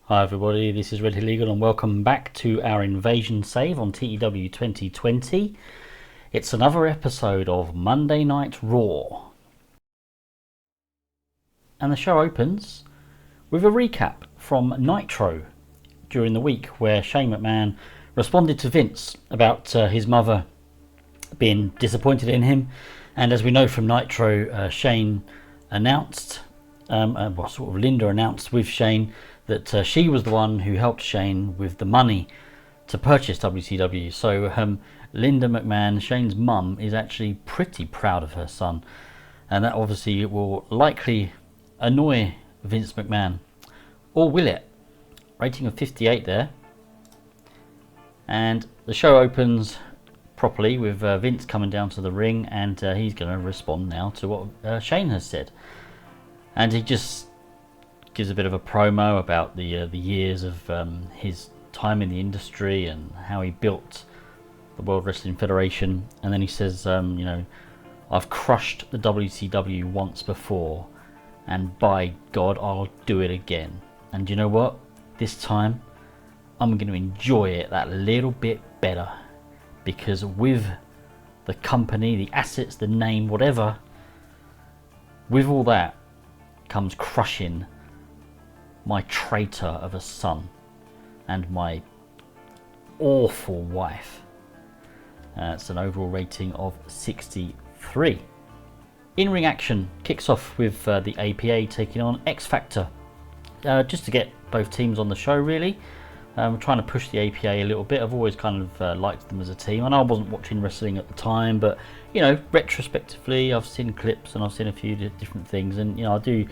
Hi everybody, this is Red Hill Eagle and welcome back to our invasion save on TEW 2020. It's another episode of Monday Night Raw. And the show opens with a recap from Nitro during the week where Shane McMahon responded to Vince about his mother being disappointed in him. And as we know from Nitro, Shane announced, Linda announced with Shane that she was the one who helped Shane with the money to purchase WCW. So Linda McMahon, Shane's mum, is actually pretty proud of her son. And that obviously will likely annoy Vince McMahon. Or will it? Rating of 58 there. And the show opens properly with Vince coming down to the ring, and he's going to respond now to what Shane has said. And he just gives a bit of a promo about the years of his time in the industry and how he built the World Wrestling Federation. And then he says, I've crushed the WCW once before, and by God, I'll do it again. And you know what? This time, I'm going to enjoy it that little bit better, because with the company, the assets, the name, whatever, with all that comes crushing my traitor of a son and my awful wife. It's an overall rating of 63. In-ring action kicks off with the APA taking on X Factor, just to get both teams on the show really. Trying to push the APA a little bit. I've always kind of liked them as a team. I know I wasn't watching wrestling at the time, but retrospectively I've seen clips and I've seen a few different things, and I do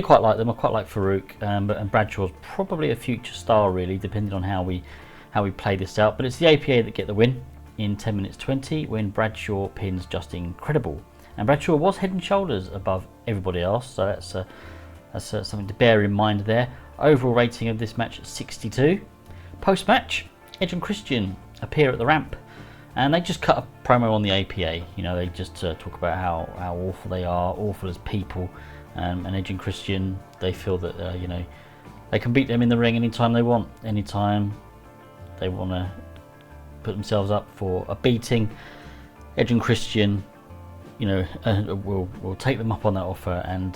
quite like them. I quite like Farouk, and Bradshaw's probably a future star really, depending on how we play this out. But it's the APA that get the win in 10 minutes 20 when Bradshaw pins Just Incredible, and Bradshaw was head and shoulders above everybody else, so that's something to bear in mind there. Overall rating of this match 62. Post-match, Edge and Christian appear at the ramp, and they just cut a promo on the APA. They just talk about how awful they are, awful as people, and Edge and Christian, they feel that they can beat them in the ring anytime they want, anytime they want to put themselves up for a beating. Edge and Christian, will take them up on that offer, and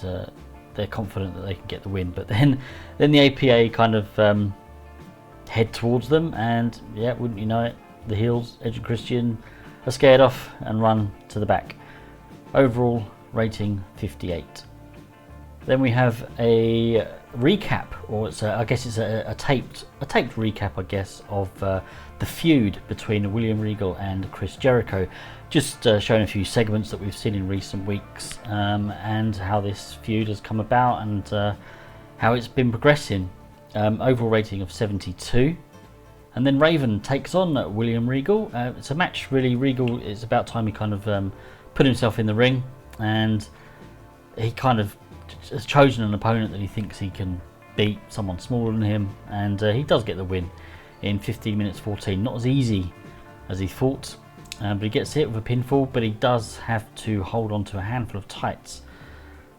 they're confident that they can get the win. But then the APA kind of head towards them, and wouldn't you know it, the heels, Edge and Christian, are scared off and run to the back. Overall rating 58. Then we have a recap, or I guess it's a taped recap, I guess, of the feud between William Regal and Chris Jericho. Just showing a few segments that we've seen in recent weeks, and how this feud has come about, and how it's been progressing. Overall rating of 72. And then Raven takes on William Regal. It's a match really. Regal, it's about time he kind of put himself in the ring, and he kind of has chosen an opponent that he thinks he can beat, someone smaller than him, and he does get the win in 15 minutes 14. Not as easy as he thought, but he gets hit with a pinfall, but he does have to hold on to a handful of tights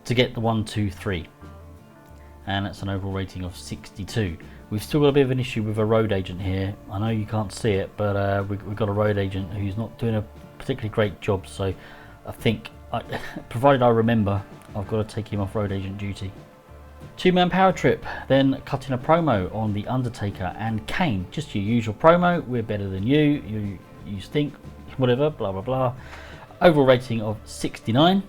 to get the 1, 2, 3. And that's an overall rating of 62. We've still got a bit of an issue with a road agent here. I know you can't see it, but we've got a road agent who's not doing a particularly great job, so I think, provided I remember, I've got to take him off road agent duty. Two-man power trip, then cutting a promo on The Undertaker and Kane. Just your usual promo, we're better than you stink, whatever, blah blah blah. Overall rating of 69.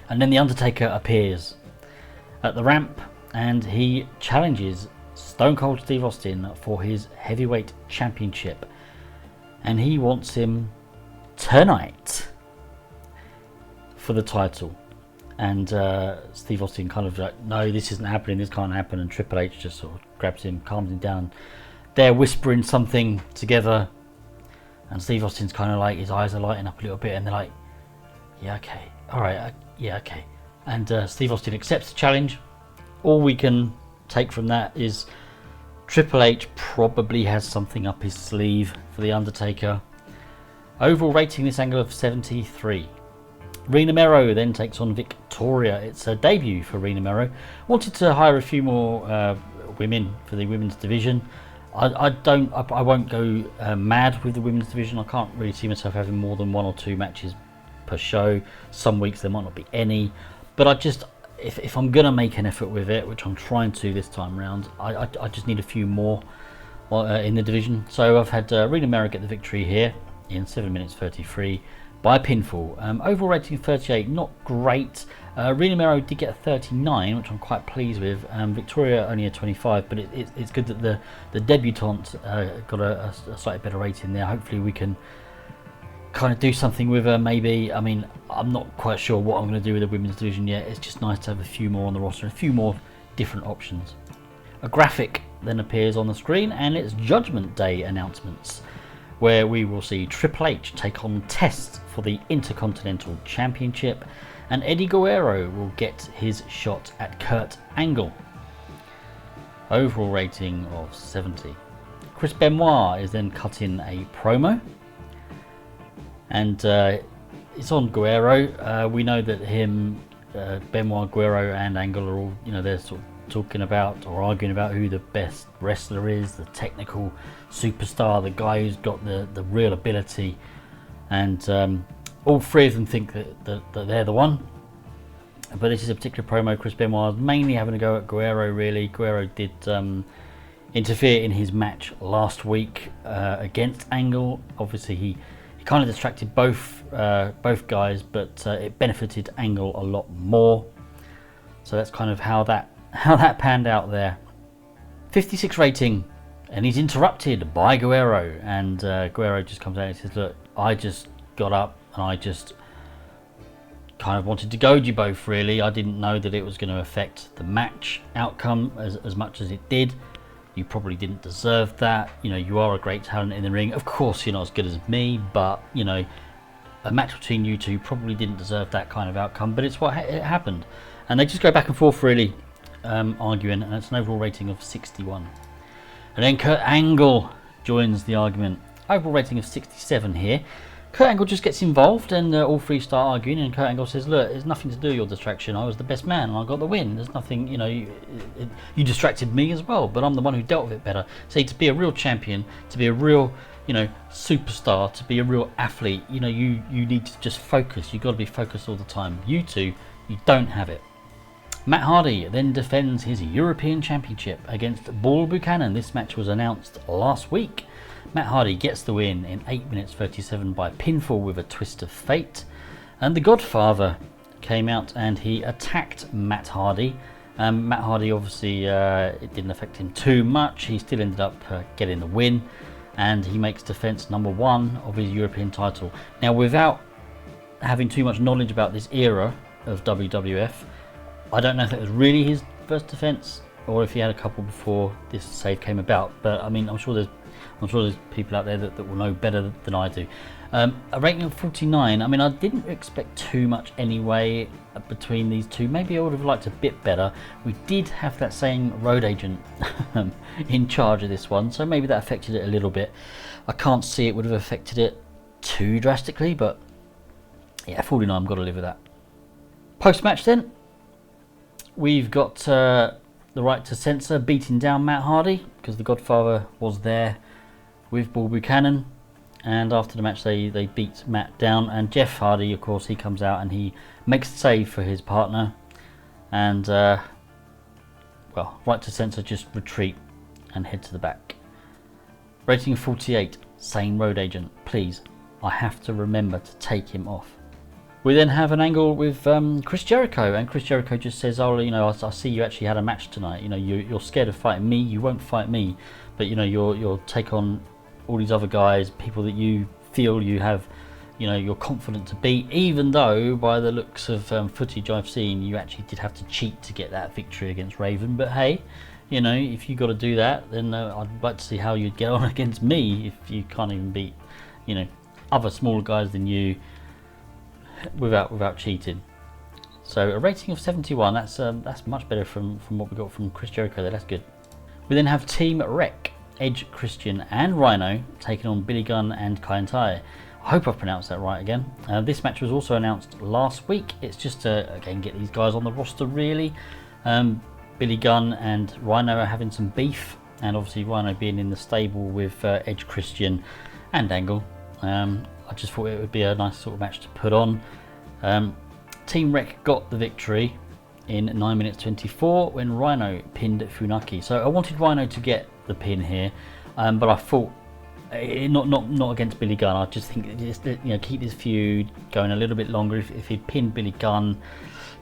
And then The Undertaker appears at the ramp, and he challenges Stone Cold Steve Austin for his heavyweight championship, and he wants him tonight for the title. And Steve Austin kind of like, no, this isn't happening, this can't happen, and Triple H just sort of grabs him, calms him down. They're whispering something together, and Steve Austin's kind of like, his eyes are lighting up a little bit, and they're like, yeah, okay, alright, yeah, okay. And Steve Austin accepts the challenge. All we can take from that is Triple H probably has something up his sleeve for The Undertaker. Overall rating this angle of 73. Rena Mero then takes on Victoria. It's a debut for Rena Mero. Wanted to hire a few more women for the women's division. I won't go mad with the women's division. I can't really see myself having more than 1 or 2 matches per show. Some weeks there might not be any, but if I'm gonna make an effort with it, which I'm trying to this time round, I just need a few more in the division. So I've had Rena Mero get the victory here in 7 minutes 33 by pinfall. Overall rating 38, not great. Rena Mero did get a 39, which I'm quite pleased with. Victoria only a 25, but it's good that the debutante got a slightly better rating there. Hopefully we can kind of do something with her, maybe. I mean, I'm not quite sure what I'm going to do with the women's division yet. It's just nice to have a few more on the roster, a few more different options. A graphic then appears on the screen, and it's Judgment Day announcements, where we will see Triple H take on Test for the Intercontinental Championship, and Eddie Guerrero will get his shot at Kurt Angle. Overall rating of 70. Chris Benoit is then cutting a promo, and it's on Guerrero. We know that Benoit, Guerrero and Angle are all, they're sort of talking about or arguing about who the best wrestler is, the technical superstar, the guy who's got the real ability, and all 3 of them think that they're the one. But this is a particular promo. Chris Benoit is mainly having a go at Guerrero, really. Guerrero did interfere in his match last week against Angle. Obviously he kind of distracted both guys, but it benefited Angle a lot more. So that's kind of how that panned out there. 56 rating, and he's interrupted by Guerrero, and Guerrero just comes out and says, look, I just got up and I just kind of wanted to goad you both, really. I didn't know that it was going to affect the match outcome as much as it did. You probably didn't deserve that. You are a great talent in the ring. Of course you're not as good as me, but a match between you two probably didn't deserve that kind of outcome, but it's what it happened. And they just go back and forth, really, arguing, and it's an overall rating of 61. And then Kurt Angle joins the argument. Overall rating of 67 here. Kurt Angle just gets involved, and all 3 start arguing, and Kurt Angle says, look, there's nothing to do with your distraction. I was the best man and I got the win. There's nothing, you distracted me as well, but I'm the one who dealt with it better. See, to be a real champion, to be a real superstar, to be a real athlete, you need to just focus. You've got to be focused all the time. You two, you don't have it. Matt Hardy then defends his European Championship against Bull Buchanan. This match was announced last week. Matt Hardy gets the win in 8 minutes 37 by pinfall with a twist of fate. And the Godfather came out and he attacked Matt Hardy. Matt Hardy, obviously, it didn't affect him too much. He still ended up getting the win, and he makes defense number 1 of his European title. Now, without having too much knowledge about this era of WWF, I don't know if that was really his first defense or if he had a couple before this save came about. But I mean, I'm sure there's people out there that will know better than I do. A rating of 49. I mean, I didn't expect too much anyway between these two. Maybe I would have liked a bit better. We did have that same road agent in charge of this one, so maybe that affected it a little bit. I can't see it would have affected it too drastically, but yeah, 49, I've got to live with that. Post-match then, we've got the right to censor beating down Matt Hardy, because the Godfather was there with Bull Buchanan, and after the match they beat Matt down, and Jeff Hardy, of course, he comes out and he makes the save for his partner, and well, right to censor just retreat and head to the back. Rating of 48, sane road agent, please, I have to remember to take him off. We then have an angle with Chris Jericho, and Chris Jericho just says, oh, I see you actually had a match tonight. You're scared of fighting me. You won't fight me, but you'll take on all these other guys, people that you feel you have, you're confident to beat. Even though, by the looks of footage I've seen, you actually did have to cheat to get that victory against Raven. But hey, if you got to do that, then I'd like to see how you'd get on against me if you can't even beat, other smaller guys than you without cheating. So a rating of 71, that's much better from what we got from Chris Jericho there. That's good. We then have Team Wreck, Edge, Christian and Rhino taking on Billy Gunn and Kai En-Tai. I hope I've pronounced that right again. This match was also announced last week. It's just to again get these guys on the roster, really. Billy Gunn and Rhino are having some beef, and obviously Rhino being in the stable with Edge Christian and Angle, I just thought it would be a nice sort of match to put on. Team Wreck got the victory in 9 minutes 24 when Rhino pinned Funaki. So I wanted Rhino to get the pin here, but I thought not against Billy Gunn. I just think keep this feud going a little bit longer. If he'd pinned Billy Gunn,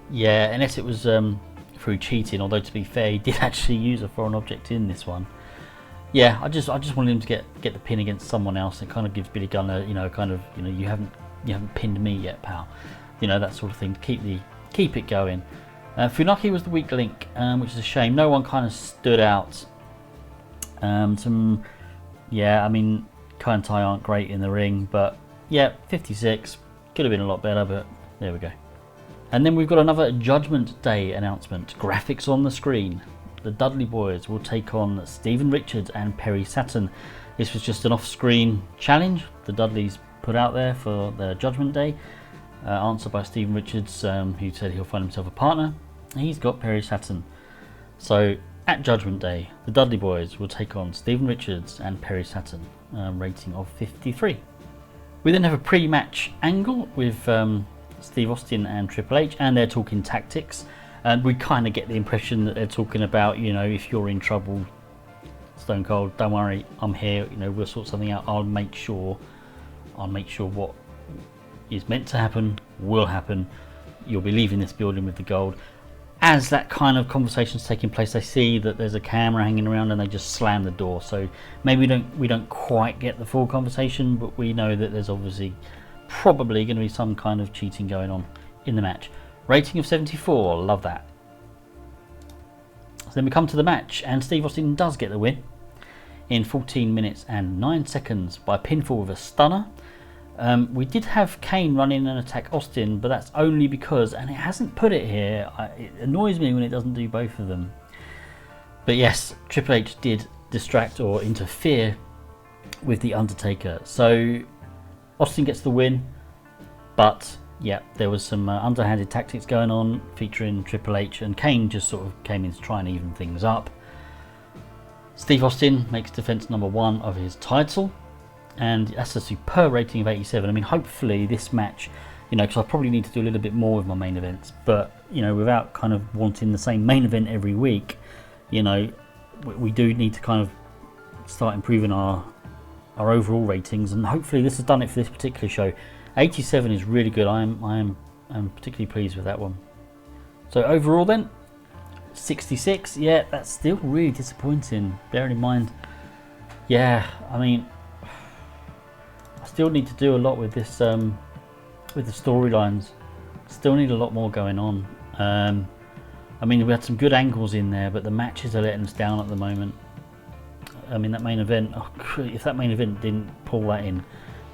yeah, unless it was through cheating. Although to be fair, he did actually use a foreign object in this one. Yeah, I just wanted him to get the pin against someone else. It kind of gives Billy Gunn a you haven't pinned me yet, pal. That sort of thing. Keep it going. Funaki was the weak link, which is a shame. No one kind of stood out. I mean, Kai and Tai aren't great in the ring, but yeah, 56 could have been a lot better, but there we go. And then we've got another Judgment Day announcement. Graphics on the screen. The Dudley Boys will take on Steven Richards and Perry Saturn. This was just an off-screen challenge the Dudleys put out there for their Judgment Day. Answered by Steven Richards, who said he'll find himself a partner. He's got Perry Saturn. So at Judgment Day, the Dudley Boys will take on Steven Richards and Perry Saturn. Rating of 53. We then have a pre-match angle with Steve Austin and Triple H, and they're talking tactics. And we kind of get the impression that they're talking about, if you're in trouble, Stone Cold, don't worry, I'm here. We'll sort something out. I'll make sure what is meant to happen will happen. You'll be leaving this building with the gold. As that kind of conversation's taking place, they see that there's a camera hanging around, and they just slam the door. So maybe we don't quite get the full conversation, but we know that there's obviously probably going to be some kind of cheating going on in the match. Rating of 74, love that. So then we come to the match, and Steve Austin does get the win in 14 minutes and 9 seconds by pinfall with a stunner. We did have Kane run in and attack Austin, but that's only because, and it hasn't put it here, it annoys me when it doesn't do both of them. But yes, Triple H did distract or interfere with The Undertaker. So Austin gets the win, but yeah, there was some underhanded tactics going on featuring Triple H, and Kane just sort of came in to try and even things up. Steve Austin makes defense number 1 of his title, and that's a superb rating of 87. I mean, hopefully this match, because I probably need to do a little bit more with my main events, but without kind of wanting the same main event every week, we do need to kind of start improving our overall ratings, and hopefully this has done it for this particular show. 87 is really good. I'm particularly pleased with that one. So overall then, 66. Yeah, that's still really disappointing. Bearing in mind, yeah, I mean, I still need to do a lot with this, with the storylines. Still need a lot more going on. I mean, we had some good angles in there, but the matches are letting us down at the moment. I mean, that main event, if that main event didn't pull that in,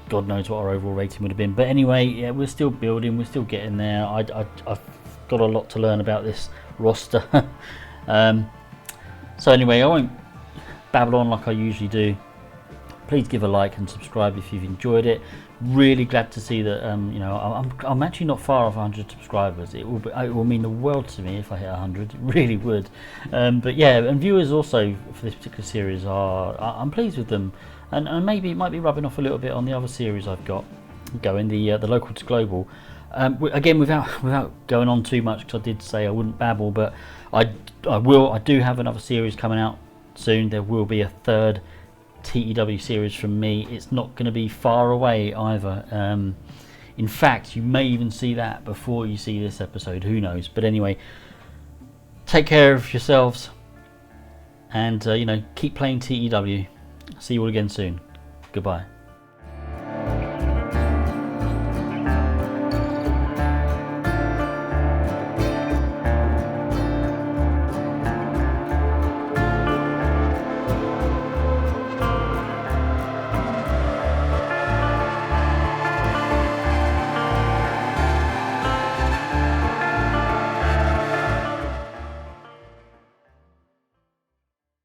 God knows what our overall rating would have been. But anyway, yeah, we're still building, we're still getting there. I've got a lot to learn about this roster. So anyway, I won't babble on like I usually do. Please give a like and subscribe if you've enjoyed it. Really glad to see that I'm actually not far off 100 subscribers. It will mean the world to me if I hit 100. It really would. But yeah, and viewers also for this particular series I'm pleased with them, and maybe it might be rubbing off a little bit on the other series I've got going, the local to global. Again, without going on too much, because I did say I wouldn't babble, but I do have another series coming out soon. There will be a third TEW series from me. It's not going to be far away either. In fact, you may even see that before you see this episode, who knows. But anyway, take care of yourselves, and keep playing TEW. See you all again soon. Goodbye.